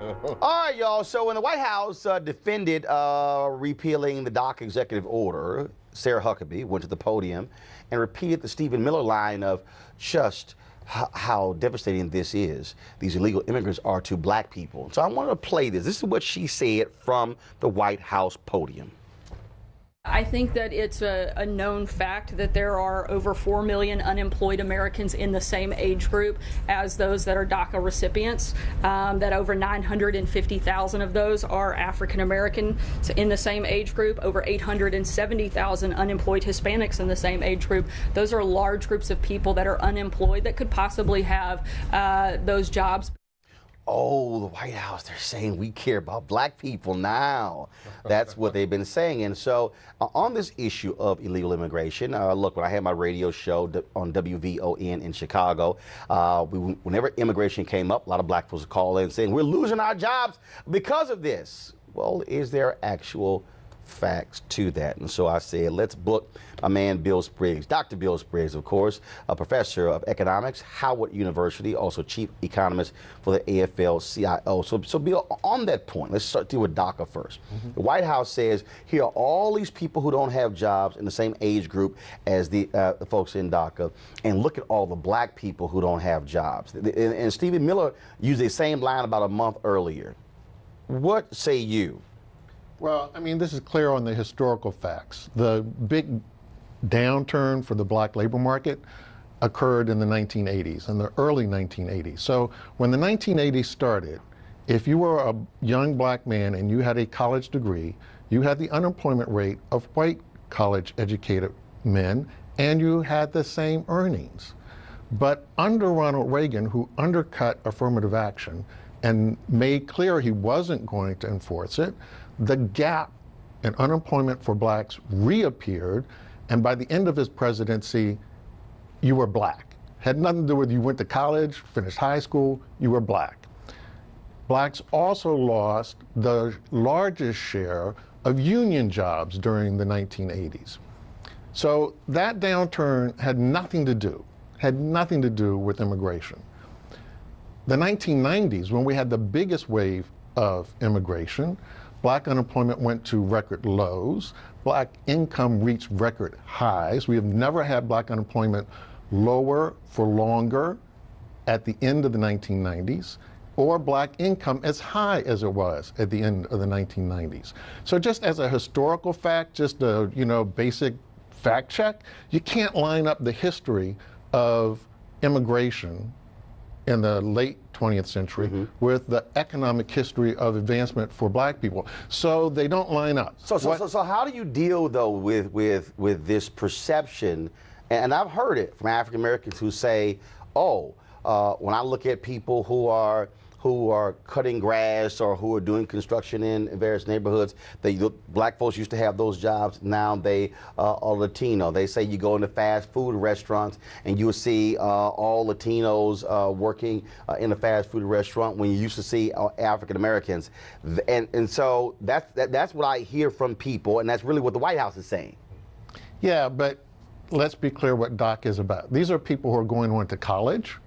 All right, y'all. So when the White House defended repealing the DACA executive order, Sarah Huckabee went to the podium and repeated the Stephen Miller line of just how devastating this is. These illegal immigrants are to black people. So I wanted to play this. This is what she said from the White House podium. I think that it's a known fact that there are over 4 million unemployed Americans in the same age group as those that are DACA recipients, that over 950,000 of those are African American in the same age group, over 870,000 unemployed Hispanics in the same age group. Those are large groups of people that are unemployed that could possibly have those jobs. Oh, the White House, they're saying we care about black people now. That's what they've been saying. And so on this issue of illegal immigration, look, when I had my radio show on WVON in Chicago, whenever immigration came up, a lot of black folks would call in saying, we're losing our jobs because of this. Well, is there actual facts to that? And so I said, let's book my man Bill Spriggs, Dr. Bill Spriggs, of course, a professor of economics, Howard University, also chief economist for the AFL-CIO. So Bill, on that point, let's start with DACA first. The White House says here are all these people who don't have jobs in the same age group as the folks in DACA, and look at all the black people who don't have jobs. And Stephen Miller used the same line about a month earlier. What say you? Well, I mean, this is clear on the historical facts. The big downturn for the black labor market occurred in the 1980s, in the early 1980s. So when the 1980s started, if you were a young black man and you had a college degree, you had the unemployment rate of white college-educated men, and you had the same earnings. But under Ronald Reagan, who undercut affirmative action and made clear he wasn't going to enforce it, the gap in unemployment for blacks reappeared, and by the end of his presidency, you were black. Had nothing to do with you went to college, finished high school, you were black. Blacks also lost the largest share of union jobs during the 1980s. So that downturn had nothing to do with immigration. The 1990s, when we had the biggest wave of immigration, black unemployment went to record lows. Black income reached record highs. We have never had black unemployment lower for longer at the end of the 1990s, or black income as high as it was at the end of the 1990s. So just as a historical fact, just a basic fact check, you can't line up the history of immigration in the late 20th century with the economic history of advancement for black people. So they don't line up. So how do you deal, though, with this perception? And I've heard it from African Americans who say, oh, when I look at people who are cutting grass or who are doing construction in various neighborhoods, black folks used to have those jobs. Now they are Latino. They say you go into fast food restaurants and you will see all Latinos working in a fast food restaurant when you used to see African Americans. And so that's what I hear from people, and that's really what the White House is saying. Yeah, but let's be clear what DACA is about. These are people who are going on to college,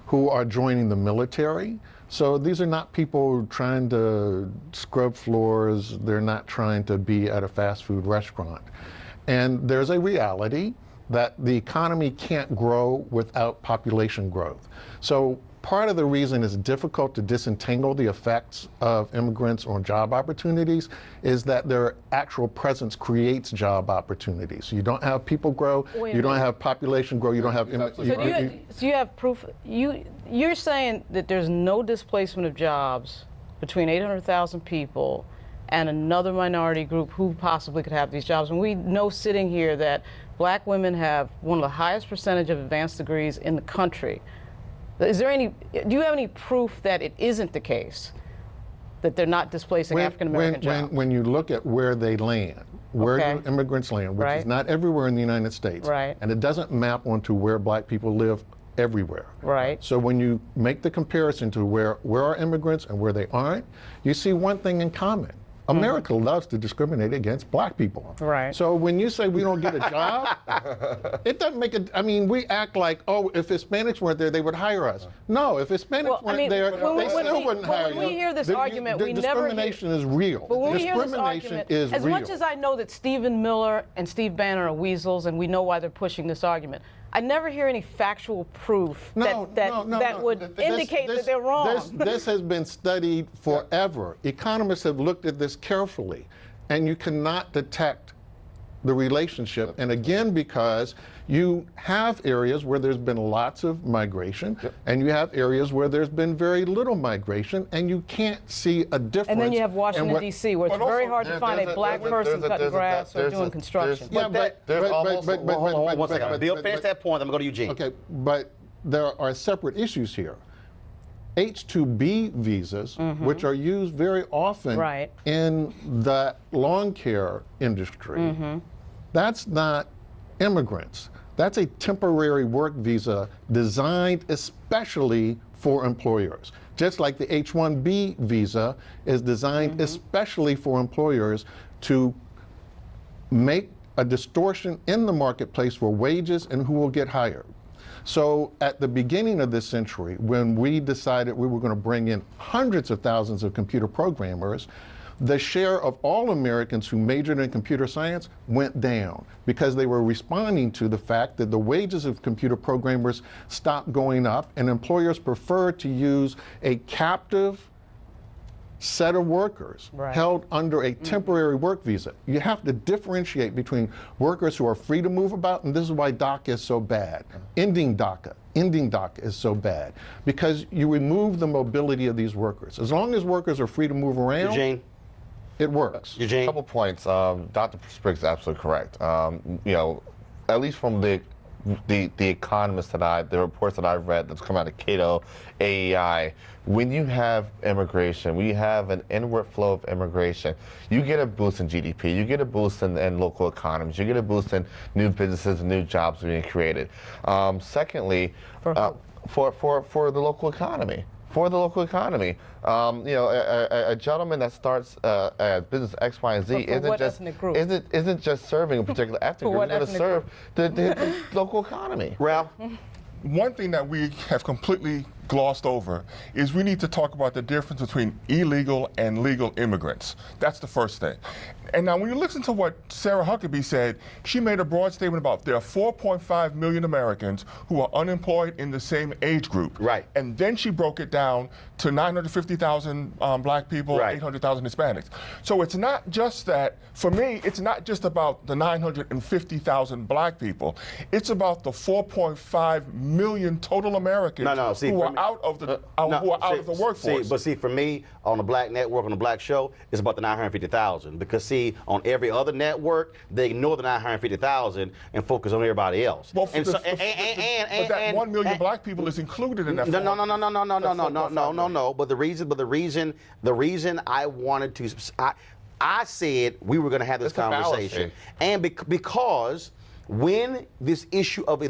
who are joining the military. So these are not people trying to scrub floors. They're not trying to be at a fast food restaurant. And there's a reality that the economy can't grow without population growth. So part of the reason it's difficult to disentangle the effects of immigrants on job opportunities is that their actual presence creates job opportunities. You don't have people grow, you don't have population grow, you don't have... So you have proof, you're saying that there's no displacement of jobs between 800,000 people and another minority group who possibly could have these jobs. And we know sitting here that black women have one of the highest percentage of advanced degrees in the country. Do you have any proof that it isn't the case, that they're not displacing African-American jobs? When you look at where they land, where do immigrants land, which is not everywhere in the United States, and it doesn't map onto where black people live everywhere. So when you make the comparison to where are immigrants and where they aren't, you see one thing in common. America loves to discriminate against black people. Right. So when you say we don't get a job, it doesn't make it. I mean, we act like, oh, if Hispanics weren't there, they would hire us. No, if Hispanics weren't there, they still wouldn't hire you. When we hear this argument, we never hear. Discrimination is real. But when we hear this Discrimination argument, is as real. much as I know that Stephen Miller and Steve Bannon are weasels, and we know why they're pushing this argument, I never hear any factual proof that would indicate that they're wrong. This has been studied forever. Economists have looked at this carefully, and you cannot detect the relationship. And again, because you have areas where there's been lots of migration, and you have areas where there's been very little migration, and you can't see a difference. And then you have Washington, D.C., where it's very hard to find a black person cutting grass or doing construction. Hold on one second. Bill, finish that point. I'm going to go to Eugene. Okay, but there are separate issues here. H-2B visas, which are used very often in the lawn care industry, that's not immigrants. That's a temporary work visa designed especially for employers. Just like the H-1B visa is designed especially for employers to make a distortion in the marketplace for wages and who will get hired. So at the beginning of this century, when we decided we were going to bring in hundreds of thousands of computer programmers, the share of all Americans who majored in computer science went down because they were responding to the fact that the wages of computer programmers stopped going up, and employers preferred to use a captive set of workers held under a temporary work visa. You have to differentiate between workers who are free to move about, and this is why DACA is so bad. Ending DACA is so bad because you remove the mobility of these workers. As long as workers are free to move around, Eugene, it works. Eugene, a couple points. Dr. Spriggs is absolutely correct. You know, at least from the Economist the reports that I've read that's come out of Cato, AEI, when you have immigration, when you have an inward flow of immigration, you get a boost in GDP, you get a boost in local economies, you get a boost in new businesses and new jobs being created. Secondly, for the local economy. For the local economy. You know, a gentleman that starts business X, Y, and Z isn't just serving a particular ethnic group. He's going to serve the local economy. Ralph? One thing that we have completely glossed over is we need to talk about the difference between illegal and legal immigrants. That's the first thing. And now when you listen to what Sarah Huckabee said, she made a broad statement about there are 4.5 million Americans who are unemployed in the same age group. Right. And then she broke it down to 950,000 black people, 800,000 Hispanics. So it's not just that, for me, it's not just about the 950,000 black people. It's about the 4.5 million total Americans who are out of the workforce. But for me, on the Black Network, on the Black Show, it's about the 950,000. Because see, on every other network, they ignore the 950,000 and focus on everybody else. Well, but that 1 million black people is included in that. No. But the reason I wanted to, I said we were going to have this conversation, and because when this issue of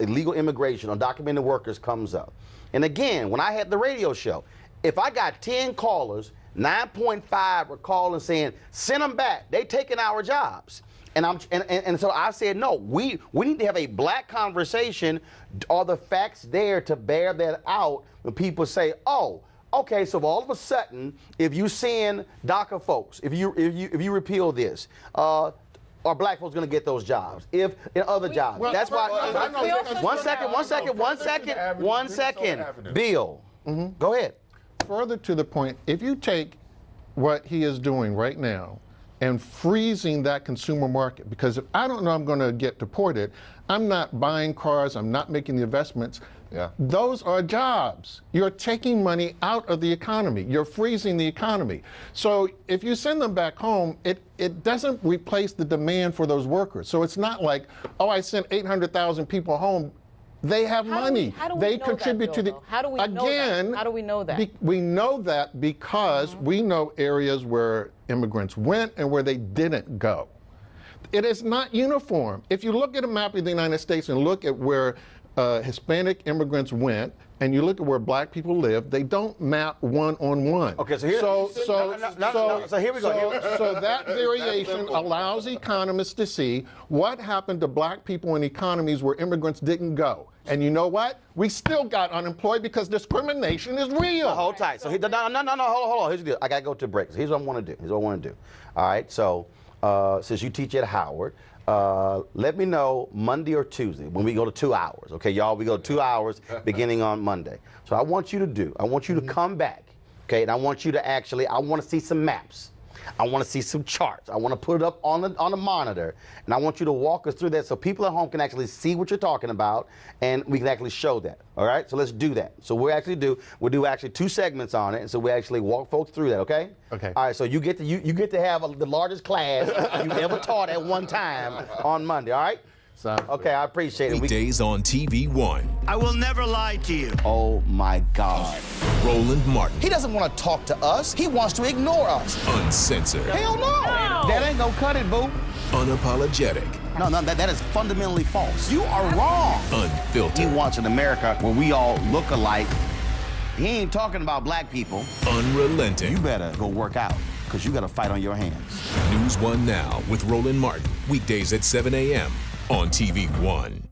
illegal immigration, undocumented workers comes up, and again, when I had the radio show, if I got 10 callers, 9.5 were calling saying, send them back, they taking our jobs. And so I said, no, we need to have a black conversation. Are the facts there to bear that out when people say, oh, okay, so all of a sudden, if you send DACA folks, if you repeal this, are black folks going to get those jobs? If in other jobs, that's why. One second. Bill, go ahead. Further to the point, if you take what he is doing right now and freezing that consumer market, because if I don't know I'm going to get deported, I'm not buying cars, I'm not making the investments. Those are jobs. You're taking money out of the economy. You're freezing the economy. So if you send them back home, it doesn't replace the demand for those workers. So it's not like, oh, I sent 800,000 people home. They have money. They contribute to the. How do we know that? How do we know that? We know that because we know areas where immigrants went and where they didn't go. It is not uniform. If you look at a map of the United States and look at where Hispanic immigrants went, and you look at where black people live, they don't map one-on-one. Okay, so here, So here we go. So that variation allows economists to see what happened to black people in economies where immigrants didn't go. And you know what? We still got unemployed because discrimination is real. Hold tight. So hold on. Here's the deal. I gotta go to break. So here's what I want to do. All right. So since you teach at Howard, let me know Monday or Tuesday when we go to 2 hours. Okay, y'all, we go 2 hours beginning on Monday. So I want you to come back, okay, and I want to see some maps. I want to see some charts. I want to put it up on the monitor, and I want you to walk us through that so people at home can actually see what you're talking about, and we can actually show that. All right, so let's do that. So we'll do actually 2 segments on it, and so we actually walk folks through that. Okay. Okay. All right. So you get to have the largest class you've ever taught at one time on Monday. All right. Okay, I appreciate it. Weekdays on TV One. I will never lie to you. Oh my God. Roland Martin. He doesn't want to talk to us. He wants to ignore us. Uncensored. Hell no. That ain't gonna cut it, boo. Unapologetic. No, that is fundamentally false. You are wrong. Unfiltered. He wants an America where we all look alike. He ain't talking about black people. Unrelenting. You better go work out, because you got a fight on your hands. News One Now with Roland Martin. Weekdays at 7 a.m. on TV One.